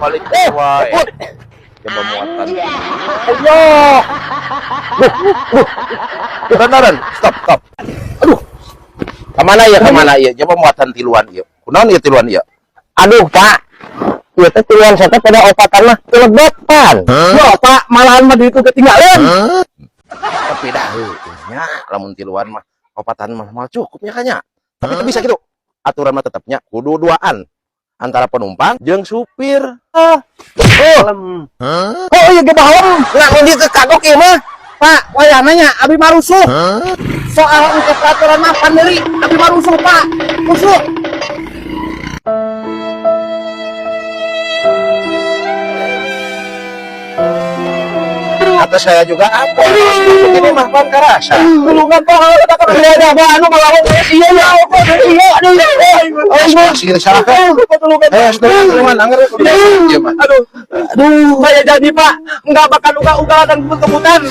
Balik wae. Coba muatan. Ayo. Beneran, stop. Aduh. Kemana ya? Coba muatan tiluan ieu. Kunaon ieu tiluan ieu? Aduh, Pak. Ieu teh tiluan saya pada opatan mah lebetan. Yo, Pak, malahan mah di itu ketinggalan. Tapi dah nya lamun tiluan mah opatan mah mal cukupnya kanya. Tapi teu bisa gitu. Aturan mah tetapnya kudu duaan antara penumpang jeung supir. Oh iya ge bahalem. Lamun di kagok ieu mah. Pak, wayah nanya abi marusuh. Soal engke peraturan mah pandiri, abi marusuh, Pak. Rusuh. Kata saya juga apa? Ini mah pan karasa. Tulungan Pak, kalau kita kan ada apa anu malahong iya ya apa iya aduh. Sih salah kan? Tulungan anggar. Aduh, saya jadi Pak, enggak bakal uga-uga dan kebut-kebutan.